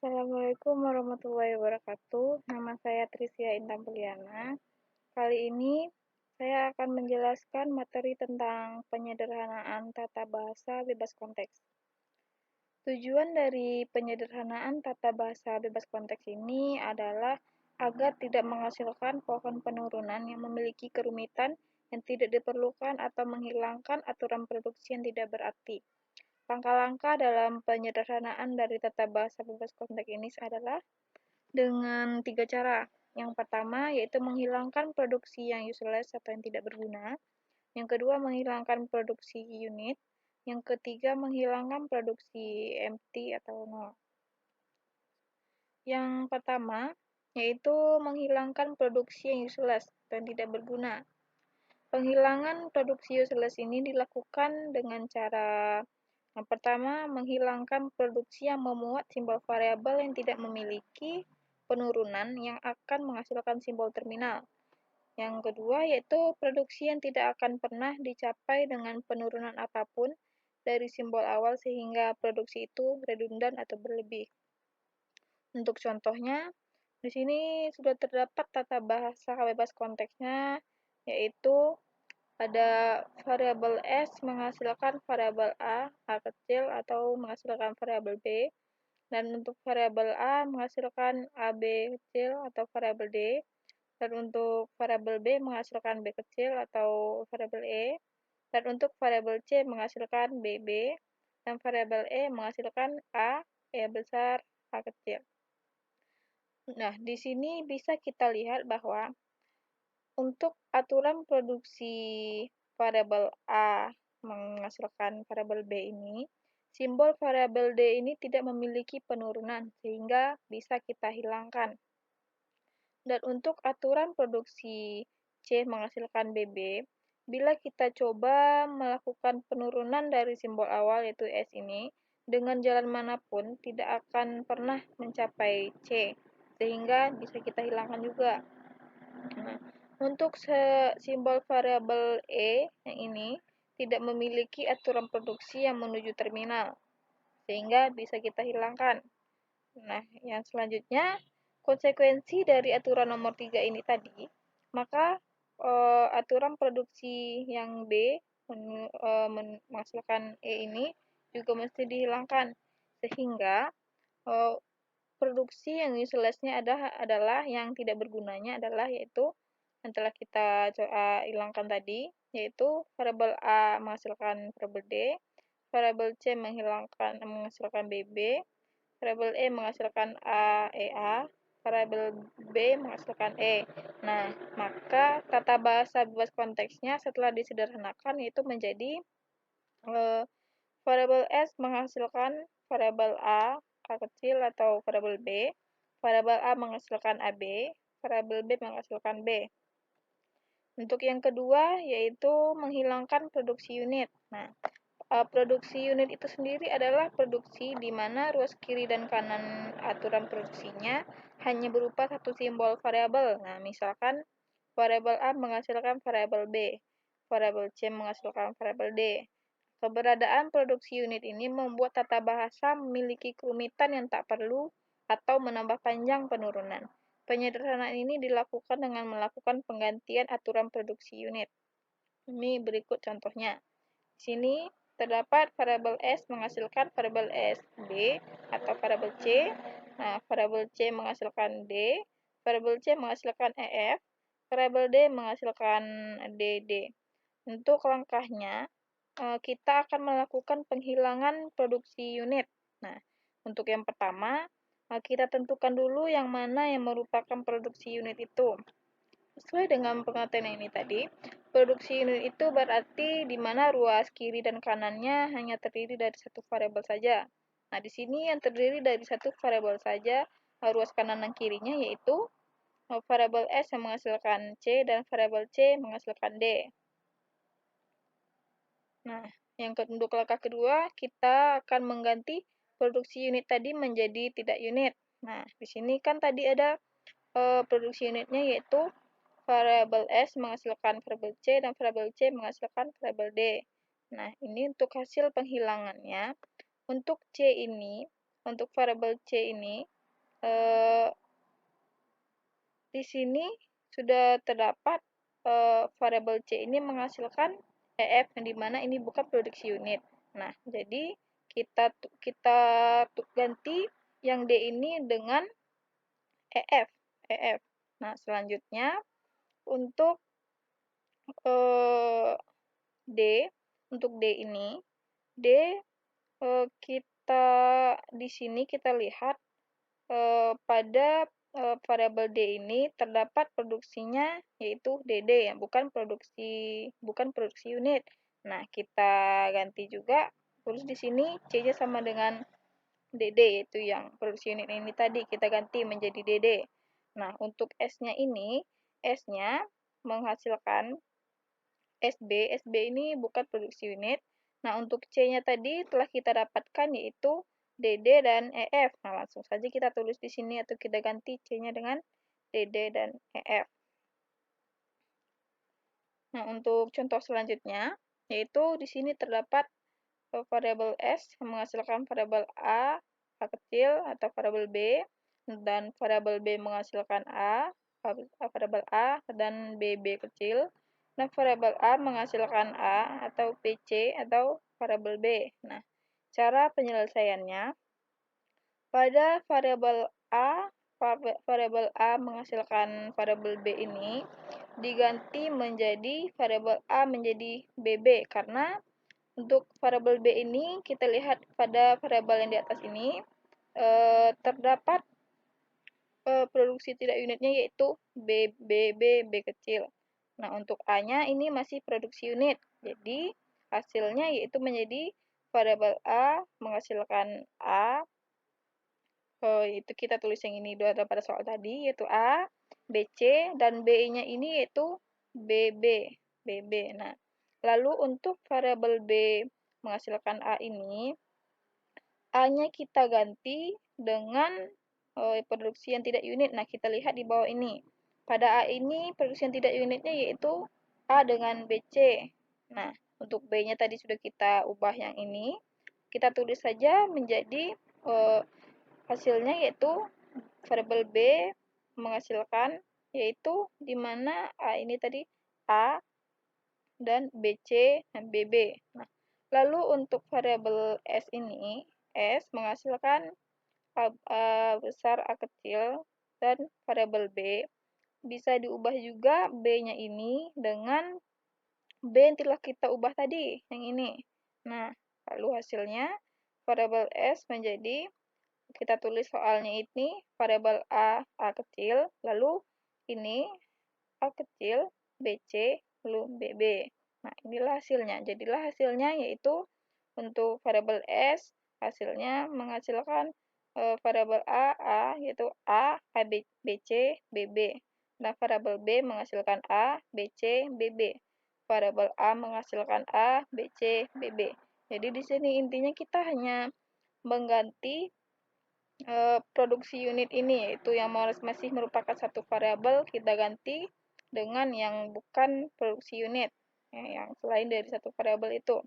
Assalamualaikum warahmatullahi wabarakatuh. Nama saya Trisya Intan Puliana. Kali ini saya akan menjelaskan materi tentang penyederhanaan tata bahasa bebas konteks. Tujuan dari penyederhanaan tata bahasa bebas konteks ini adalah agar tidak menghasilkan pohon penurunan yang memiliki kerumitan yang tidak diperlukan atau menghilangkan aturan produksi yang tidak berarti. Langkah-langkah dalam penyederhanaan dari tata bahasa bebas konteks ini adalah dengan 3 cara. Yang pertama yaitu menghilangkan produksi yang useless atau yang tidak berguna. Yang kedua menghilangkan produksi unit. Yang ketiga menghilangkan produksi empty atau nol. Yang pertama yaitu menghilangkan produksi yang useless atau yang tidak berguna. Penghilangan produksi useless ini dilakukan dengan cara yang pertama, menghilangkan produksi yang memuat simbol variabel yang tidak memiliki penurunan yang akan menghasilkan simbol terminal. Yang kedua, yaitu produksi yang tidak akan pernah dicapai dengan penurunan apapun dari simbol awal sehingga produksi itu redundan atau berlebih. Untuk contohnya, di sini sudah terdapat tata bahasa bebas konteksnya, yaitu ada variabel S menghasilkan variabel A kecil atau menghasilkan variabel B, dan untuk variabel A menghasilkan AB kecil atau variabel D, dan untuk variabel B menghasilkan B kecil atau variabel E, dan untuk variabel C menghasilkan BB, dan variabel E menghasilkan E besar, A kecil. Nah, di sini bisa kita lihat bahwa untuk aturan produksi variabel A menghasilkan variabel B ini, simbol variabel D ini tidak memiliki penurunan, sehingga bisa kita hilangkan. Dan untuk aturan produksi C menghasilkan BB, bila kita coba melakukan penurunan dari simbol awal yaitu S ini, dengan jalan manapun tidak akan pernah mencapai C, sehingga bisa kita hilangkan juga. Nah, untuk simbol variabel E yang ini tidak memiliki aturan produksi yang menuju terminal, sehingga bisa kita hilangkan. Nah, yang selanjutnya, konsekuensi dari aturan nomor 3 ini tadi, maka aturan produksi yang B menghasilkan E ini juga mesti dihilangkan, sehingga produksi yang useless-nya adalah yang tidak bergunanya adalah yaitu yang telah kita hilangkan tadi, yaitu variabel A menghasilkan variabel D, variabel C menghasilkan BB, variabel E menghasilkan A, variabel B menghasilkan E. Nah, maka tata bahasa bebas konteksnya setelah disederhanakan yaitu menjadi variabel S menghasilkan variabel A kecil atau variabel B, variabel A menghasilkan AB, variabel B menghasilkan B. Untuk yang kedua yaitu menghilangkan produksi unit. Nah, produksi unit itu sendiri adalah produksi di mana ruas kiri dan kanan aturan produksinya hanya berupa satu simbol variabel. Nah, misalkan variabel A menghasilkan variabel B, variabel C menghasilkan variabel D. Keberadaan produksi unit ini membuat tata bahasa memiliki kerumitan yang tak perlu atau menambah panjang penurunan. Penyederhanaan ini dilakukan dengan melakukan penggantian aturan produksi unit. Ini berikut contohnya. Di sini terdapat variabel S menghasilkan variabel S B atau variabel C. Nah, variabel C menghasilkan D, variabel C menghasilkan EF, variabel D menghasilkan DD. Untuk langkahnya, kita akan melakukan penghilangan produksi unit. Nah, untuk yang pertama, kita tentukan dulu yang mana yang merupakan produksi unit itu. Sesuai dengan pengertian ini tadi, produksi unit itu berarti di mana ruas kiri dan kanannya hanya terdiri dari satu variabel saja. Nah, di sini yang terdiri dari satu variabel saja, ruas kanan dan kirinya yaitu variabel S yang menghasilkan C dan variabel C menghasilkan D. Nah, untuk langkah kedua, kita akan mengganti produksi unit tadi menjadi tidak unit. Nah, di sini kan tadi ada produksi unitnya yaitu variabel S menghasilkan variabel C dan variabel C menghasilkan variabel D. Nah, ini untuk hasil penghilangannya. Untuk C ini, untuk variabel C ini, di sini sudah terdapat variabel C ini menghasilkan EF yang dimana ini bukan produksi unit. Nah, jadi kita ganti yang D ini dengan EF. EF. Nah, selanjutnya untuk D, untuk D ini, D kita di sini kita lihat pada variabel D ini terdapat produksinya yaitu DD yang bukan produksi unit. Nah, kita ganti juga tulis di sini C-nya sama dengan DD yaitu yang produksi unit ini tadi kita ganti menjadi DD. Nah, untuk S-nya ini, S-nya menghasilkan SB ini bukan produksi unit. Nah, untuk C-nya tadi telah kita dapatkan yaitu DD dan EF. Nah, langsung saja kita tulis di sini atau kita ganti C-nya dengan DD dan EF. Nah, untuk contoh selanjutnya, yaitu di sini terdapat variabel S yang menghasilkan variabel A kecil atau variabel B, dan variabel B menghasilkan variabel A dan B kecil, dan variabel A menghasilkan A atau BC atau variabel B. Nah, cara penyelesaiannya, pada variabel A menghasilkan variabel B ini diganti menjadi variabel A menjadi BB karena untuk variabel B ini kita lihat pada variabel yang di atas ini terdapat produksi tidak unitnya yaitu B kecil. Nah, untuk A-nya ini masih produksi unit. Jadi, hasilnya yaitu menjadi variabel A menghasilkan A, itu kita tulis yang ini dua pada soal tadi, yaitu A, BC, dan B-nya ini yaitu BB. Nah, lalu untuk variabel B menghasilkan A ini, A-nya kita ganti dengan produksi yang tidak unit. Nah, kita lihat di bawah ini. Pada A ini, produksi yang tidak unitnya yaitu A dengan BC. Nah, untuk B-nya tadi sudah kita ubah yang ini. Kita tulis saja menjadi hasilnya yaitu variabel B menghasilkan yaitu di mana A ini tadi A dan BC dan BB. Nah, lalu untuk variabel S ini, S menghasilkan A besar, A kecil, dan variabel B. Bisa diubah juga B-nya ini dengan B yang telah kita ubah tadi, yang ini. Nah, lalu hasilnya variabel S menjadi, kita tulis soalnya ini, variabel A kecil, lalu ini A kecil, BC, lalu BB. Nah, inilah hasilnya. Jadilah hasilnya yaitu untuk variabel S, hasilnya menghasilkan variabel A, yaitu A, BC, BB. Nah, variabel B menghasilkan A, BC, BB. Variabel A menghasilkan A, BC, BB. Jadi di sini intinya kita hanya mengganti produksi unit ini, yaitu yang masih merupakan satu variabel, kita ganti dengan yang bukan produksi unit, yang selain dari satu variabel itu.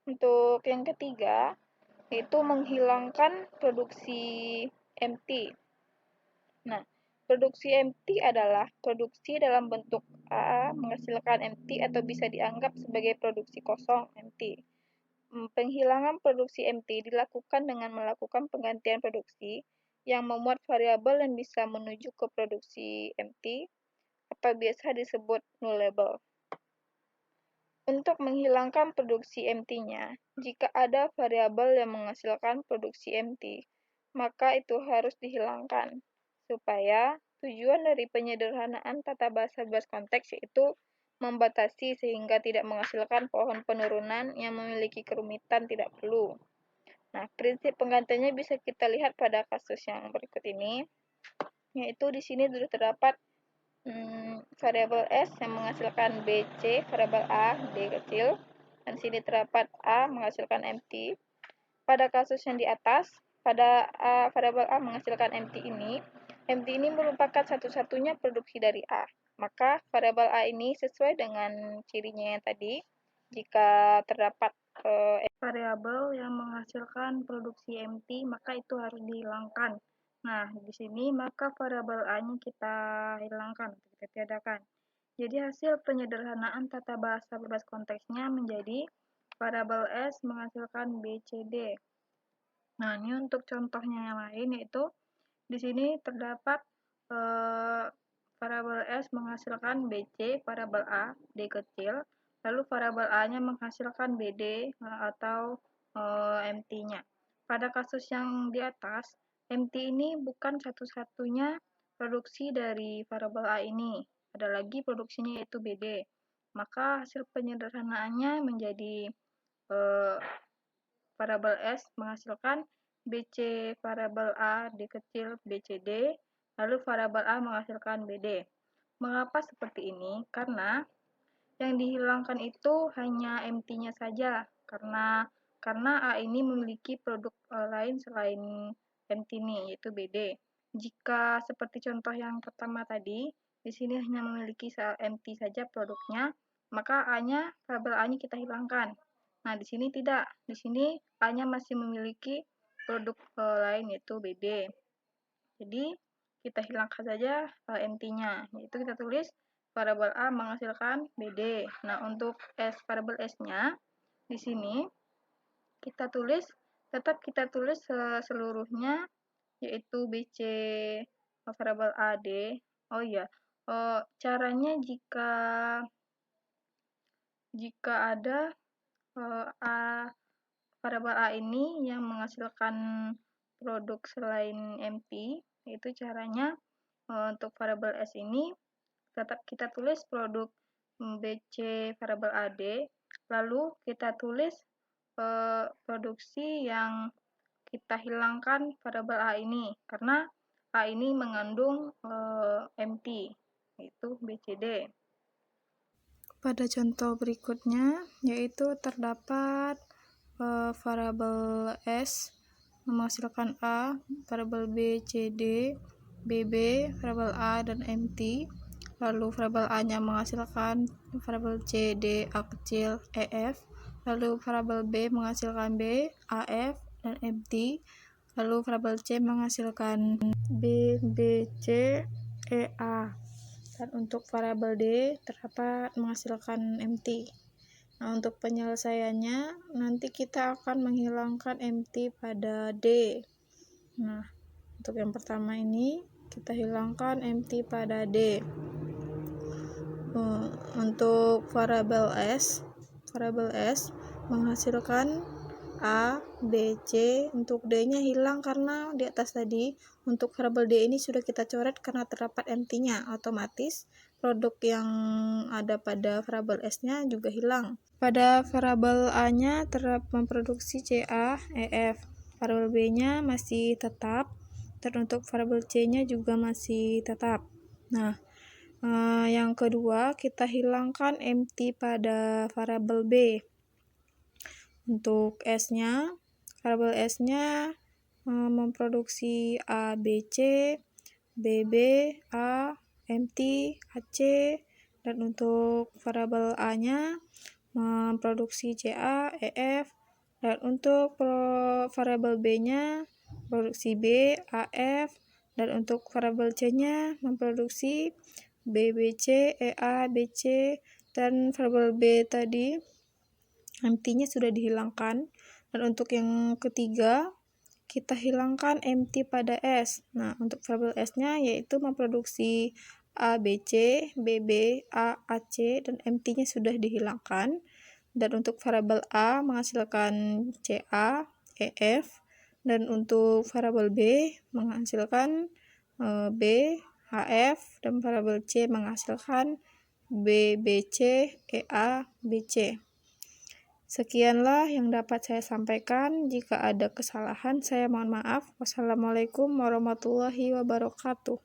Untuk yang ketiga, yaitu menghilangkan produksi empty. Nah, produksi empty adalah produksi dalam bentuk A menghasilkan empty atau bisa dianggap sebagai produksi kosong empty. Penghilangan produksi empty dilakukan dengan melakukan penggantian produksi yang memuat variabel yang bisa menuju ke produksi empty atau biasa disebut nullable. Untuk menghilangkan produksi empty-nya, jika ada variabel yang menghasilkan produksi empty, maka itu harus dihilangkan, supaya tujuan dari penyederhanaan tata bahasa bebas konteks yaitu membatasi sehingga tidak menghasilkan pohon penurunan yang memiliki kerumitan tidak perlu. Nah, prinsip penggantiannya bisa kita lihat pada kasus yang berikut ini, yaitu di sini sudah terdapat variabel S yang menghasilkan BC, variabel A, D kecil, dan sini terdapat A menghasilkan empty. Pada kasus yang di atas, pada variabel A menghasilkan empty ini merupakan satu-satunya produksi dari A. Maka variabel A ini sesuai dengan cirinya yang tadi, jika terdapat variabel yang menghasilkan produksi MT, maka itu harus dihilangkan. Nah, di sini maka variabel A-nya kita hilangkan, kita tiadakan. Jadi hasil penyederhanaan tata bahasa bebas konteksnya menjadi variabel S menghasilkan B, C, D. Nah, ini untuk contohnya yang lain, yaitu di sini terdapat variabel S menghasilkan BC, variabel A, D kecil, lalu variabel A-nya menghasilkan BD atau MT-nya. Pada kasus yang di atas, MT ini bukan satu-satunya produksi dari variabel A ini. Ada lagi produksinya yaitu BD. Maka hasil penyederhanaannya menjadi variabel S menghasilkan BC variabel A, D kecil, BCD, lalu variabel A menghasilkan BD. Mengapa seperti ini? Karena yang dihilangkan itu hanya MT-nya saja, karena A ini memiliki produk lain selain MT ini, yaitu BD. Jika seperti contoh yang pertama tadi, di sini hanya memiliki MT saja produknya, maka A-nya, variabel A-nya kita hilangkan. Nah, di sini tidak. Di sini A-nya masih memiliki produk lain, yaitu BD. Jadi, kita hilangkan saja MT-nya, yaitu kita tulis variabel A menghasilkan BD. Nah, untuk variabel S-nya, di sini tetap kita tulis seluruhnya, yaitu BC variabel AD. Oh iya, caranya jika ada variabel A ini yang menghasilkan produk selain MT, yaitu caranya untuk variabel S ini tetap kita tulis produk BC variabel AD, lalu kita tulis produksi yang kita hilangkan variabel A ini, karena A ini mengandung MT, yaitu BCD. Pada contoh berikutnya, yaitu terdapat variabel S menghasilkan A, variabel B, C, D, BB, variabel A, dan MT. Lalu variabel A-nya menghasilkan variabel C, D, A kecil, EF. Lalu variabel B menghasilkan B, AF, dan MT. Lalu variabel C menghasilkan B, B, C, EA. Dan untuk variabel D terdapat menghasilkan MT. Nah, untuk penyelesaiannya nanti kita akan menghilangkan MT pada D. Nah, untuk yang pertama ini kita hilangkan MT pada D. Untuk variabel S menghasilkan A, B, C. Untuk D-nya hilang karena di atas tadi untuk variabel D ini sudah kita coret karena terdapat MT-nya, otomatis produk yang ada pada variabel S-nya juga hilang. Pada variabel A-nya terdapat memproduksi CA, EF. Variabel B-nya masih tetap, dan untuk variabel C-nya juga masih tetap. Nah, yang kedua kita hilangkan MT pada variabel B. Untuk S-nya, variabel S-nya memproduksi A, B, C, BB, A, MT, AC, dan untuk variabel A-nya memproduksi CA, EF, dan untuk variabel B-nya produksi B, AF, dan untuk variabel C-nya memproduksi BBC, EA, BC, dan variabel B tadi MT-nya sudah dihilangkan. Dan untuk yang ketiga, kita hilangkan MT pada S. Nah, untuk variabel S-nya yaitu memproduksi A, BC, BB, A, AC, dan MT-nya sudah dihilangkan. Dan untuk variabel A menghasilkan CA, EF, dan untuk variabel B menghasilkan B, HF, dan variabel C menghasilkan B, BC, EA, BC. Sekianlah yang dapat saya sampaikan. Jika ada kesalahan, saya mohon maaf. Wassalamualaikum warahmatullahi wabarakatuh.